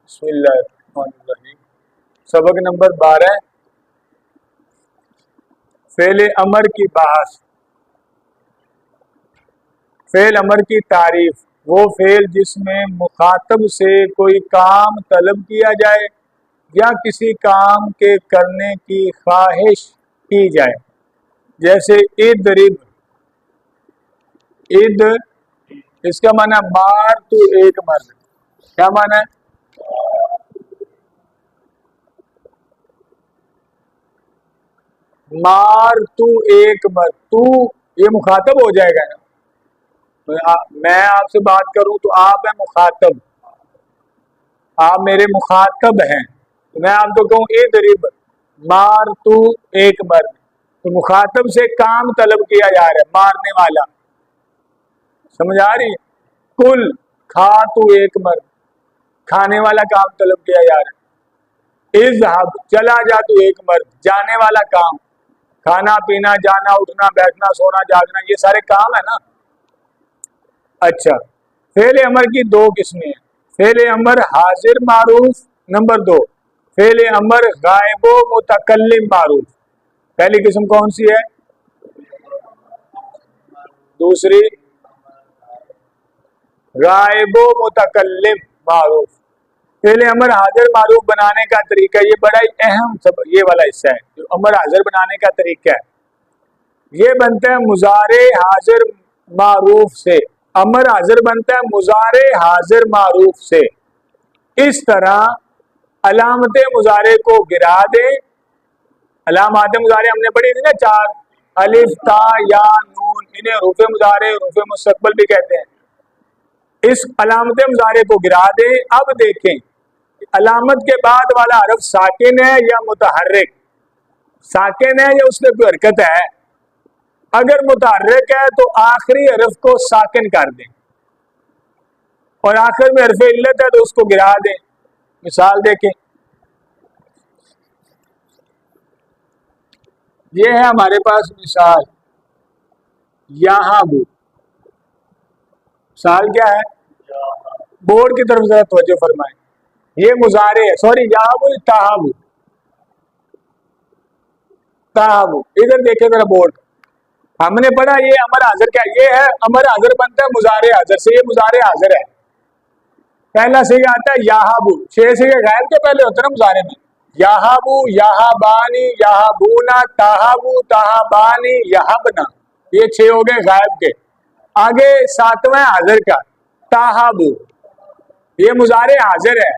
बिस्मिल्लाहिर्रहमानिर्रहीम। सबक number 12, fail अमर की बहस। फेल अमर की तारीफ, वो फेल जिसमें मुखातब से कोई काम तलब किया जाए या किसी काम के करने की ख्वाहिश की जाए। जैसे इदरिब, इद इसका माना मार तू एक मर्द। क्या माना है? मार तू एक मर्द। तू ये मुखातब हो जाएगा ना। तो मैं आपसे बात करूं तो आप है मुखातब, आप मेरे मुखातब हैं। तो मैं आपको कहूं इदरिब मार तू एक मर्द, तो मुखातब से काम तलब किया जा रहा है, मारने वाला। समझ आ रही है? कुल खा तू एक मर्द, खाने वाला काम तलब किया जा रहा है। इज़हब चला जा तू एक मर्द, जाने वाला काम। खाना पीना, जाना उठना, बैठना, सोना, जागना, ये सारे काम है ना। अच्छा, फेल अमर की दो किस्में हैं। फेल अमर हाजिर मारूफ, नंबर 2 फेल अमर गायबो मुतकल्लिम मारूफ। पहली किस्म कौन सी है? दूसरी गायबो मुतकल्लिम मारूफ। फेल अमर हाजिर मारूफ बनाने का तरीका, ये बड़ा ही अहम सब ये वाला हिस्सा है। जो अमर हाजिर बनाने का तरीका है, ये बनता है मुजारे हाजिर मारूफ से। अमर हाजिर बनता है मुजारे हाजिर मारूफ से। इस तरह अलामत मुजारे को गिरा दे। अलामत मुजारे हमने पढ़ी थी ना, 4, अलिफ ता या नून, इन्हें रूफे मुजारे रूफे मुस्तकबल भी कहते हैं। इस अलामत मुजारे को गिरा दे। अब देखें अलामत के बाद वाला हरफ साकिन है या मुतहर्रिक। साकिन है या उसमें कोई हरकत है। अगर मुतहर्रिक है तो आखिरी हरफ को साकिन कर दें, और आखिर में हरफ इल्लत है तो उसको गिरा दें। मिसाल देखें, ये है हमारे पास मिसाल, याहाबू। मिसाल क्या है? बोर्ड की तरफ जरा तवज्जो फरमाएं। ये मुजारे है, सॉरी याहाबू, ताहाबू। ताहाबू, इधर देखें जरा बोर्ड। हमने पढ़ा ये अमर हाजिर क्या, ये है अमर हाजिर बनता है मुजारे हाजिर से। ये मुजारे हाजिर है। पहला से आता है याहाबू, 6 से गायब के पहले होता है ना मुजारे में। याहाबू, याहाबानी, याहाबूना, ताहाबू, ताहाबानी, याहबना, ये 6 हो गए गायब के। आगे 7वां हाजिर का, ताहाबू, ये मुजारे हाजिर है।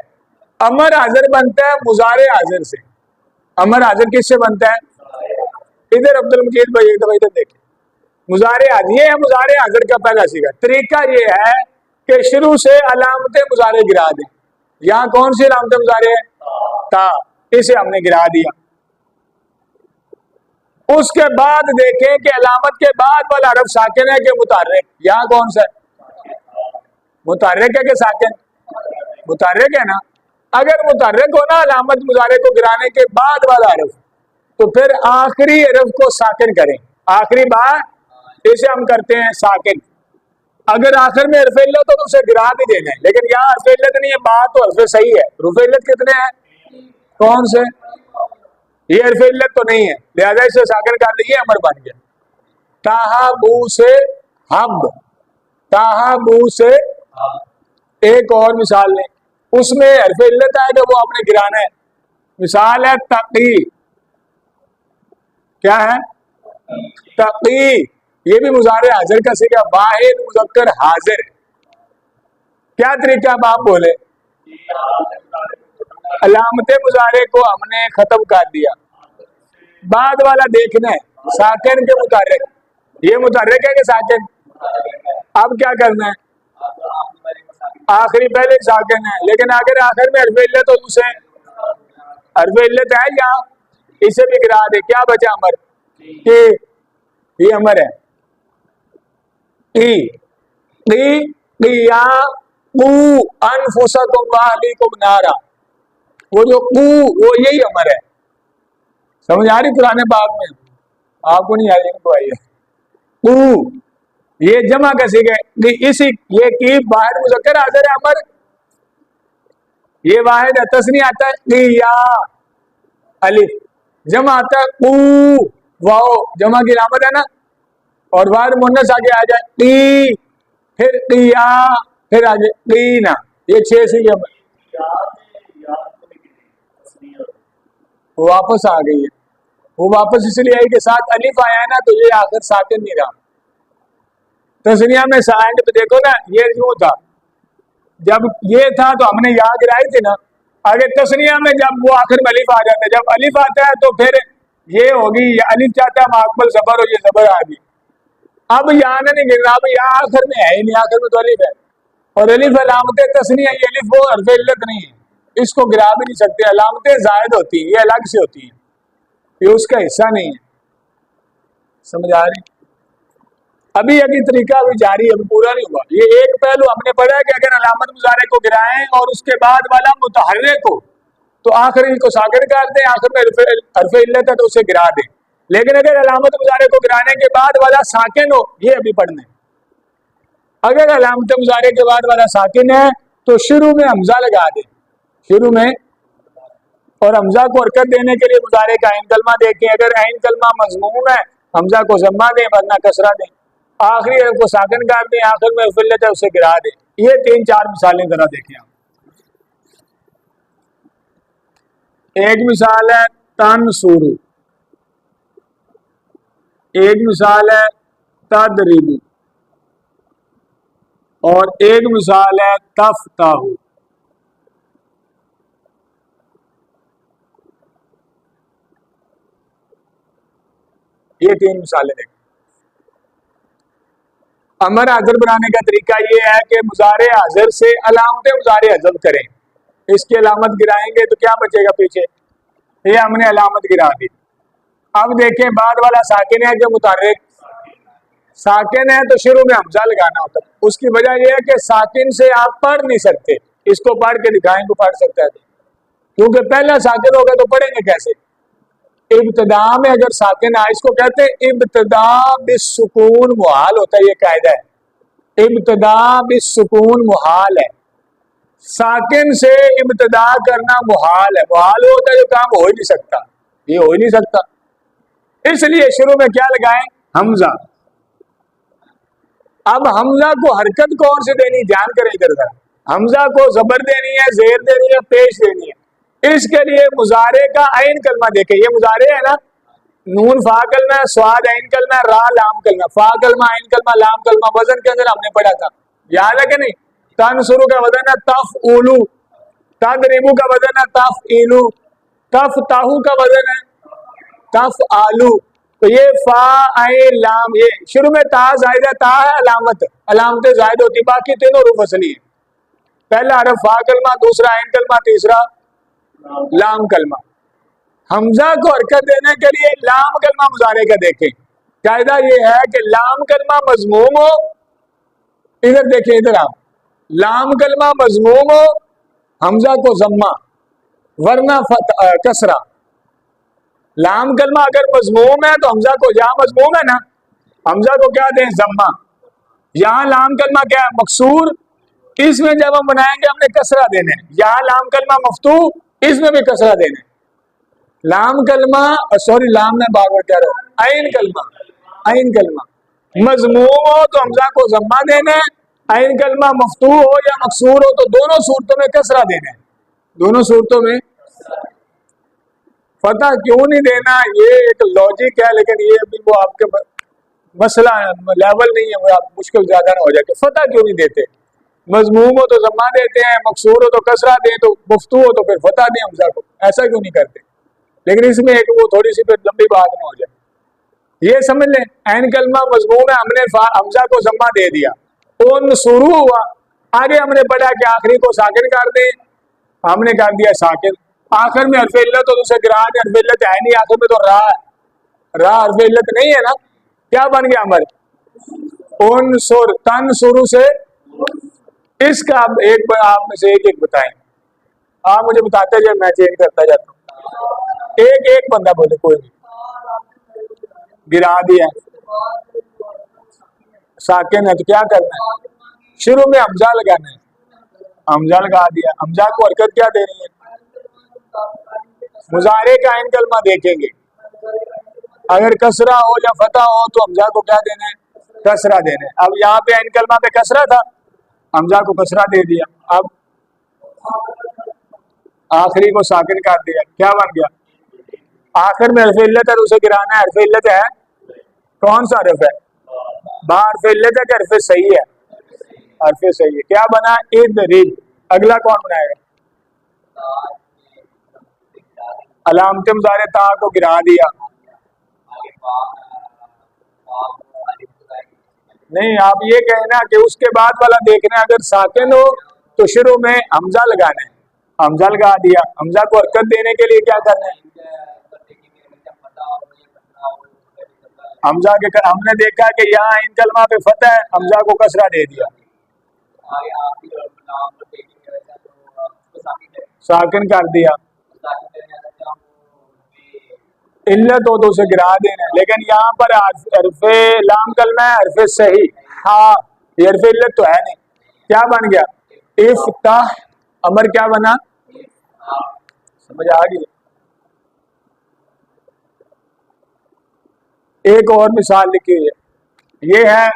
अमर हाजिर बनता है मुजारे हाजिर से। अमर हाजिर किससे बनता है? इधर अब्दुल मजीद भाई एक दफा इधर देखें। मुजारे हाजिर, ये है मुजारे हाजिर का पहला सीगा। तरीका ये है कि शुरू से अलामत मुजारे गिरा दें। यहाँ कौन सी अलामत मुजारे है? ता, इसे हमने गिरा दिया। उसके बाद देखें कि अलामत के बाद वाला हरफ साकिन है कि मुतहर्रिक। यहाँ कौन सा है? मुतहर्रिक है कि साकिन? मुतहर्रिक है ना। अगर मुतहर्रिक हो ना अलामत मुजारे को गिराने के बाद वाला हरफ, तो फिर आखिरी हरफ को साकिन करें। आखिरी बार इसे हम करते हैं साकिन। अगर आखिर में हरफ इल्लत हो तो उसे गिरा भी देना है, लेकिन यहाँ हरफ इल्लत नहीं है, बात तो हरफ सही है। हरफ इल्लत कितने हैं? कौन से? ये हरफ इल्लत तो नहीं है, लिहाजा इसे साकिन कर दिए, अमर बन गया। ताहाबू से हब, ताहाबू से। एक और मिसाल लें, उसमें हरफ इल्लत आएगा, वो आपने गिराना है। मिसाल है तकी। क्या है? तकी, ये भी मुजारे हाजिर का सीखा, वाहिद मुज़क्कर हाजिर। क्या तरीका अब आप बोले? अलामत मुजारे को हमने खत्म कर दिया, बाद वाला देखना है साकिन के मुतारिक। ये मुतारिक है कि साकिन? अब क्या करना है? आखिरी पहले साकिन है, लेकिन अगर आखिर में हरफ इल्लत तो उसे हरफ इल्लत है यहाँ, इसे भी गिरा दे। क्या बचा? अमर की, ये अमर है। नारा, वो जो कू, वो यही अमर है। समझ आ रही पुराने बाग में? आपको नहीं आ रही तो आइए। कू, ये जमा कैसे गए? इसी ये की बाहर मुज़क्कर हाजिर है अमर, ये वाहिद है, तस्नी आता है क़िया, अलिफ जमा आता है क़ू, वाओ जमा की अलामत है ना, और वाहिद मुन्नस आगे आ जाए क़ी, फिर क़िया, फिर आगे क़ीना, ये 6 से जमा वो वापस आ गई है। वो वापस इसलिए आई कि साथ अलिफ आया है ना, तो ये आखिर साकिन नहीं रहा। तस्निया में एंड पे देखो ना, ये यूं था, जब ये था तो हमने यहाँ गिराई थी ना। आगे तस्निया में जब वो आखिर में अलिफ आ जाता है, जब अलिफ आता है तो फिर ये होगी, ये अलिफ चाहता है माकबल जबर, और ये जबर आ गई। अब यहाँ नहीं गिर रहा, अब यहाँ आखिर में है ही नहीं, आखिर में तो अलिफ है, और अलिफ अलामत तस्निया, ये अलिफ वो हर्फ इल्लत नहीं है, इसको गिरा भी नहीं सकते। अलामतें जायद होती है, ये अलग से होती है, ये उसका हिस्सा नहीं है। समझ आ रही? अभी अभी तरीका अभी जारी, अभी पूरा नहीं हुआ। ये एक पहलू हमने पढ़ा कि अगर अलामत मुजारे को गिराएं और उसके बाद वाला मुतहर्रिक को, तो आखिरी को साकिन कर दें, आखिर में हर्फ इल्लत है तो उसे गिरा दें। लेकिन अगर अलामत मुजारे को गिराने के बाद वाला साकिन हो, ये अभी पढ़ने। अगर अलामत मुजारे के बाद वाला साकिन है तो शुरू में हमजा लगा दें, शुरू में, और हमजा को हरकत देने के लिए मुजारे का आइन कलमा देखें। अगर आइन कलमा मज़मूम है, हमजा को जम्मा दें वरना कसरा दें, आखिरी हर्फ को साकिन कर दें, आखिर में हर्फ इल्लत है उसे गिरा दें। ये 3-4 मिसालें जरा देखें आप। एक मिसाल है तनसुरु, एक मिसाल है तदरिबु, और एक मिसाल है तफ्ताहु। ये 3 मिसालें देखें। अमर हाजिर बनाने का तरीका ये है कि मुजारे हाजिर से अलामत मुजारे हज़फ करें। इसकी अलामत गिराएंगे तो क्या बचेगा पीछे, ये हमने अलामत गिरा दी। अब देखें बाद वाला साकिन है जो मुतहर्रिक साकिन है, तो शुरू में हमजा लगाना होता है। उसकी वजह यह है कि साकिन से आप पढ़ नहीं सकते, इसको पढ़ के दिखाएं तो पढ़ सकता है, क्योंकि पहला साकिन होगा तो पढ़ेंगे कैसे। इब्तदा में अगर साकिन आए, इसको कहते हैं इब्तदा बिस्सुकून मुहाल होता है, ये कायदा है। इब्तदा बिस्सुकून मुहाल है, साकिन से इब्तदा करना मुहाल है। मुहाल होता है जो काम हो ही नहीं सकता, ये हो ही नहीं सकता, इसलिए शुरू में क्या लगाएं, हमजा। अब हमजा को हरकत कौन सी देनी, ध्यान करें इधर जरा। हमजा को जबर देनी है, जेर देनी है, पेश देनी है। इसके लिए मुजारे का आइन कलमा देखे, ये मुजारे है ना, नून फा कलमा, स्वाद आइन कलमा, रा लाम कलमा, फा कलमा आइन कलमा लाम कलमा। वजन के अंदर हमने पढ़ा था, याद है कि नहीं। तनसुरु का वजन है तफउलु, तदरिबु का वजन है तफइलु, तफ्ताहु का वजन है तफआलु। तो ये फा आइन लाम, ये शुरू में ता जायदा, ता है अलामत, अलामतें जायद होती, बाकी तीनों रूफ असली है। पहला हरफ फा कलमा, दूसरा आइन कलमा, तीसरा लाम कलमा। हमजा को हरकत देने के लिए लाम कलमा मुजारे का देखें। कायदा ये है कि लाम कलमा मजमूम हो, इधर देखें, इधर आप, लाम कलमा मजमूम हो, हमजा को जम्मा वरना कसरा। लाम कलमा अगर मजमूम है तो हमजा को, यहाँ मजमूम है ना, हमजा को क्या दें, जम्मा। यहाँ लाम कलमा क्या है, मकसूर, इसमें जब हम बनाएंगे हमने कसरा देने। यहाँ लाम कलमा मफ्तू, इसमें भी कसरा देने। लाम कलमा, सॉरी लाम में बार बार कह रहा हूं, आइन कलमा, आइन कलमा मजमूम हो तो हमजा को जम्मा देना है, आइन कलमा मफ्तू हो या मकसूर हो तो दोनों सूरतों में कसरा देना है, दोनों सूरतों में। पता क्यों नहीं देना, ये एक लॉजिक है, लेकिन ये अभी वो आपके मसला लेवल नहीं है, वो आप मुश्किल ज्यादा ना हो जाए। फतह क्यों नहीं देते, मजमूम हो तो जम्मा देते हैं, मकसूर हो तो कसरा दें, तो मुफ्तू हो तो फिर फतह दें हमजा को, ऐसा क्यों नहीं करते। लेकिन इसमें एक वो थोड़ी सी फिर लंबी बात ना हो जाए, ये समझ लें। ऐन कलमा मजमूम है, हमने हमजा को जम्मा दे दिया, उन शुरू हुआ, आगे हमने पढ़ा कि आखिरी को साकिन कर दें, हमने कर दिया साकिन। आखिर में हर्फ इल्लत तो उसे गिरा दें, हर्फ इल्लत है नहीं आखिर में, तो रा, रा हर्फ इल्लत नहीं है ना, क्या बन गया हमारे उन सुर, तन शुरू से। इसका एक आप में से एक बताएं, आप मुझे बताते जाए, मैं चेंज करता जाता हूँ। एक एक बंदा बोले, कोई भी गिरा दिया, साकिन है तो क्या करना है, शुरू में हमजा लगाना है, हमजा लगा दिया। हमजा को हरकत क्या दे रही है? मुजारे का आइन कलमा देखेंगे, अगर कसरा हो या फतह हो तो हमजा को क्या देना है? कसरा देना है। अब यहाँ पे आइन कलमा पे कसरा था, हमजा को कसरा दे दिया। अब आखिरी को साकिन कर दिया, क्या बन गया? आखिर में हरफ इल्लत है, उसे गिराना है। हरफ इल्लत है, कौन सा हरफ है? बा हरफ इल्लत है कि हरफ सही है? हरफ सही है। क्या बना? इदरिब। अगला कौन बनाएगा? अलामत मुज़ारे ता को गिरा दिया। नहीं, आप ये कहना कि उसके बाद वाला देखना, अगर साकिन हो तो शुरू में हमजा लगाना है। हमजा लगा दिया। हमजा को हरकत देने के लिए क्या करना है? हमजा के हमने देखा कि यहाँ इन कलमा पे फतह है, हमजा को कसरा दे दिया, साकिन कर दिया। इल्लत हो तो उसे गिरा देना। लेकिन यहाँ पर हरफ लाम कलमा है, हरफ सही। हाँ, ये हरफ इल्लत तो है नहीं। क्या बन गया? इफ्ताह। अमर क्या बना? समझ आ गई? एक और मिसाल लिखी हुई है, ये है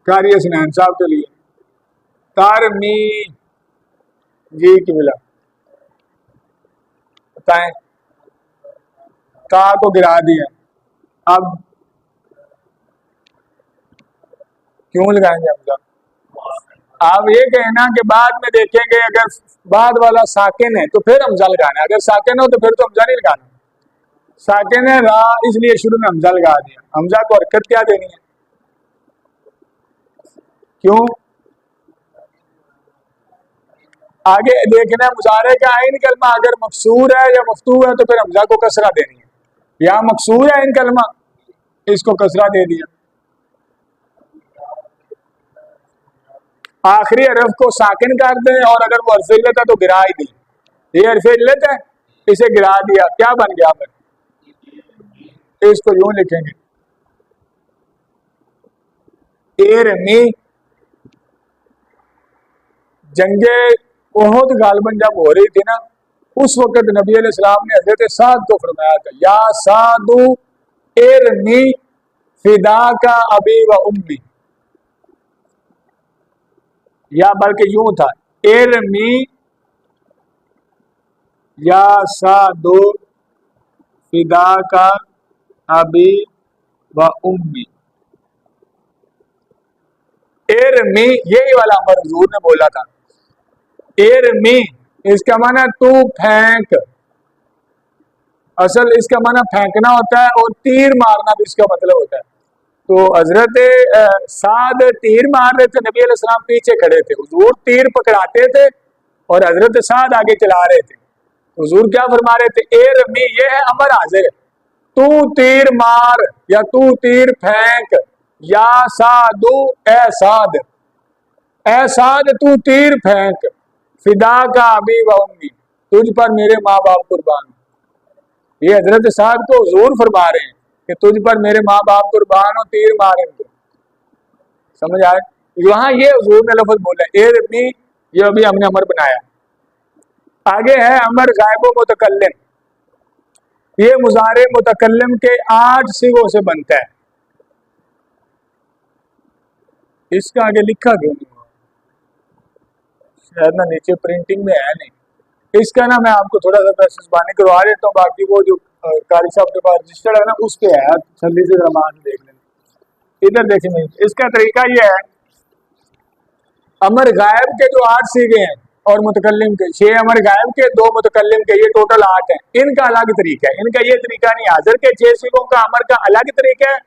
कारी हसनैन साहब के लिए। तारमी जी की मिला, बताएं। ता को गिरा दिया, अब क्यों लगाएंगे हमजा? आप ये कहना कि बाद में देखेंगे, अगर बाद वाला साकिन है तो फिर हमजा लगाना है, अगर साकिन हो तो फिर तो हमजा नहीं लगाना। साकिन है रा, इसलिए शुरू में हमजा लगा दिया। हमजा को हरकत क्या देनी है? क्यों? आगे देखना है मुजारे का आइन कलमा अगर मकसूर है या मफ्तू है तो फिर हमजा को कसरा देनी है। या मकसूर है आइन कलमा, इसको कसरा दे दिया। आखिरी हरफ को साकिन कर दें, और अगर वो हरफ इल्लत है तो गिरा ही दी। ये हरफ इल्लत है, इसे गिरा दिया, क्या बन गया? फिर इसको यूं लिखेंगे, एरमी। जंगे ओहद गालबन जब हो रही थी ना, उस वक्त नबी अलैहिस्सलाम ने हजरत साद को फरमाया था, या सादू एरमी फिदा का अबी व उम्मी, या बल्कि यूं था, एरमी या सादू फिदा का अबी व उम्मी। एरमी, यही वाला अमर हुजूर ने बोला था। एरमी इसका माना तू फेंक, असल इसका माना फेंकना होता है, और तीर मारना भी इसका मतलब होता है। तो हजरत साद तीर मार रहे थे, नबी अलैहिस्सलाम पीछे खड़े थे, हुजूर तीर पकड़ाते थे और हजरत साद आगे चला रहे थे। हुजूर क्या फरमा रहे थे? एरमी, ये है अमर हाजिर है, तू तीर मार या तू तीर फेंक। या सादू, ए साद, ए साद तू तीर फेंक। फिदा का अबी व उम्मी, तुझ पर मेरे माँ बाप कुर्बान। ये हजरत साद को हुजूर फरमा रहे हैं कि तुझ पर मेरे माँ बाप कुर्बान हो, तीर मारे इनको। समझ आए? यहाँ ये हुजूर ने लफ्ज बोला एरमी, ये अभी हमने अमर बनाया। आगे है अमर गायब व मुतकल्लिम। ये मुजारे मुतकल्लिम के 8 सिगों से बनता है। इसका आगे लिखा क्यों नहीं हुआ? शायद ना नीचे प्रिंटिंग में है नहीं। इसका ना मैं आपको थोड़ा सा पैसेबानी करवा देता हूँ, बाकी वो जो कारी साहब के पास रजिस्टर्ड है ना, उस पे है, जल्दी से रमान देख लें। इधर देखें, इसका तरीका ये है, अमर गायब के जो 8 सीगे हैं और मुतकल्लिम के 6, अमर गायब के 2 मुतकल्लिम के, ये टोटल 8 हैं। इनका अलग तरीका है, इनका ये तरीका नहीं। हाजिर के 6 सीगों का अमर का अलग तरीका है।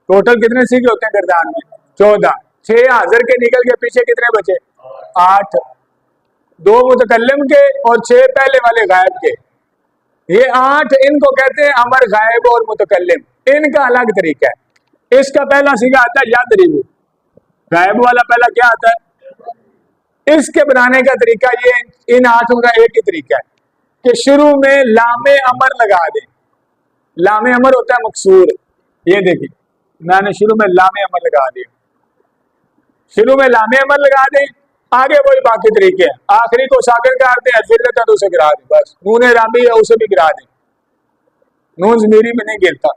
टोटल कितने सीगे होते हैं गर्दान में? 14। 6 हाजिर के निकल के पीछे कितने बचे? 8। 2 मुतकल्लिम के और 6 पहले वाले गायब के, ये 8। इनको कहते हैं अमर गायब और मुतकल्लिम। इनका अलग तरीका है। इसका पहला सीगा आता है यादरिबु, गायब वाला पहला क्या आता है? इसके बनाने का तरीका ये, इन 8 का एक ही तरीका है कि शुरू में लामे अमर लगा दें। लामे अमर होता है मकसूर, ये देखिए मैंने शुरू में लामे अमर लगा दिया। शुरू में लामे अमर लगा दें, आगे वही बाकी तरीके हैं। आखिरी को साकिन करते हैं, जिल्लत तो उसे गिरा दे, बस नून राबी है उसे भी गिरा दे, नून जमीरी में नहीं गिरता।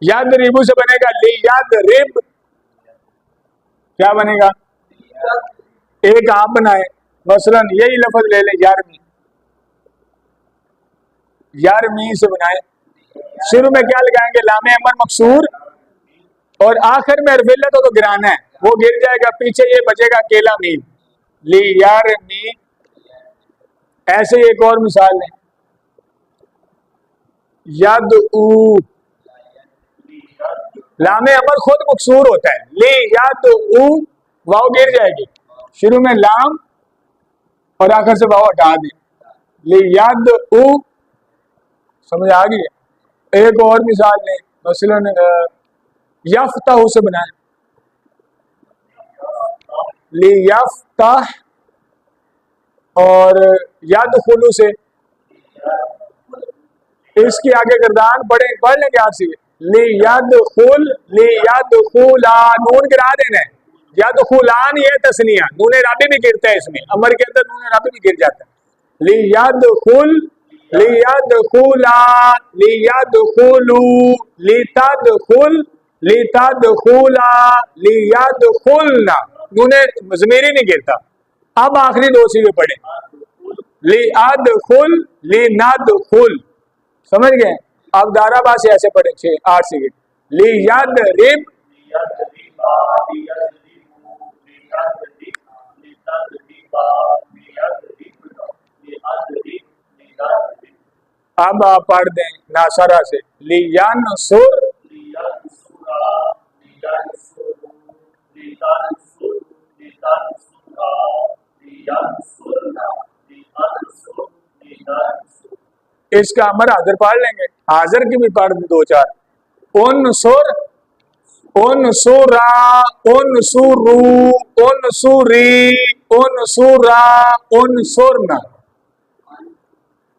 याद रिबू से बनेगा ली याद रिब, क्या बनेगा? एक आप बनाए, मसलन यही लफ्ज ले ले यारमी, यारमी से बनाए, शुरू में क्या लगाएंगे? लामे अमर मकसूर, और आखिर में अरविल्लत तो गिराना है, वो गिर जाएगा, पीछे ये बचेगा अकेला मीम, ली यारमी। ऐसे ही एक और मिसाल लें, यद ऊ, लामे अमर खुद मकसूर होता है, ली यद ऊ, वाव गिर जाएगी, शुरू में लाम और आखिर से वाव हटा दें, ली यद ऊ, समझ आ गई? एक और मिसाल लें, मसलन यफ्ताह से बनाए, ली यफ्ताह, और यदखुलू से, इसके आगे गर्दान पढ़ लेंगे आप से, ली यदखुल, ली यदखुला, नून गिरा देना है, यदखुलान ये तस्निया, नून राबी भी गिरता है इसमें, अमर के अंदर नून राबी भी गिर जाता है, ली यदखुल, ली यदखुला, ली यदखुलू, ली तदखुल, ली तदखुला, ली यदखुलना, नून ज़मीरी नहीं गिरता। अब आखिरी दो सीधे पढ़े, ली अदखुल, ली नदखुल, समझ गए? अब दाराबा से ऐसे पढ़े 6-8 सीधे, ली यद रिब, अब आप पढ़ दें नासरा से, ली यनसुर, इसका अमर हाजिर पढ़ लेंगे, हाजिर की भी पढ़ दें 2-4, उनसुर, उनसुरा, उनसुरू, उनसुरी, उनसुरा, उनसुरना,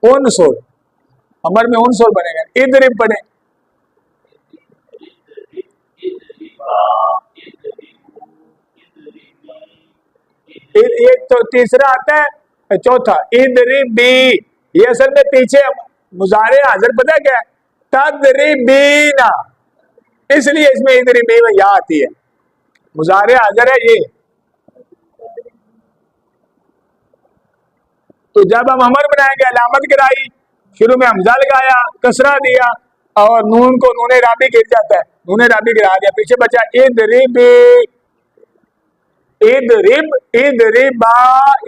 उनसुर, अमर में उनसुर बनेगा। इधर पढ़े, एक तो तीसरा आता है, चौथा इदरिबी, ये असल में पीछे मुजारे हाजिर पता क्या है? तदरिबीना, इसलिए इसमें इदरिबी में या आती है, मुजारे हाजिर है ये। तो जब हम अमर बनाएंगे, अलामत गिराई, शुरू में हमजा लगाया, कसरा दिया, और नून को नूने राबी गिर जाता है, नूने राबी गिरा दिया, पीछे बचा इदरिबी, इदरिब, इदरिबा,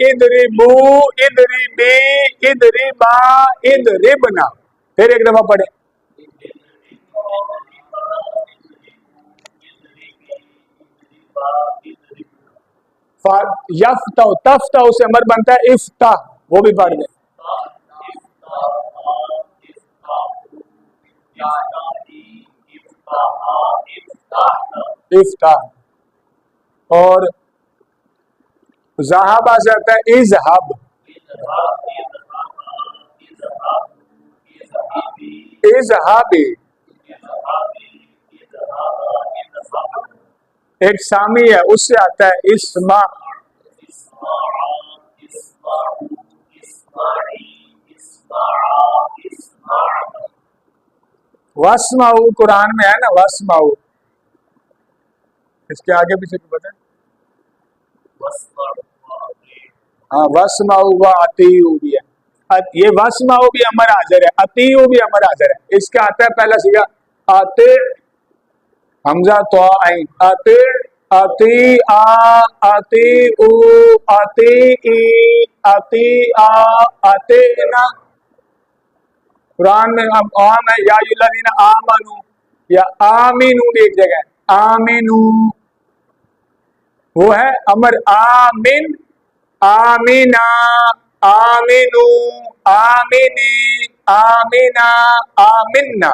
इदरिबू, इदरिबी, इदरिबा, इदरिबना। फिर एक दफा पढ़े, यफ्ता, तफ्ता उसे अमर बनता है इफ्ता, वो भी पढ़ दे, इफ्ता। और ज़हाबा से आता है इज़हब, इज़हाबी। एक सामी है, उससे आता है इस्मा, वस्माऊ कुरान में है ना, वस्माऊ, इसके आगे पीछे तो पता है, हाँ वस्माऊ व अतीऊ भी है, ये वस्माऊ भी अमर हाजिर है, अतीऊ भी अमर हाजिर है। इसका आता है पहला सीगा आते, हमजा तो आई, आते, आती आ, आती उ, आती ई, आती आ, आते ना। कुरान में हम आम है, या युल्लज़ीना आमनू, या आमीनू भी एक जगह है, आमीनू, वो है अमर, आमिन, आमीना, आमिनू, आमिनी, आमीना, आमिन्ना।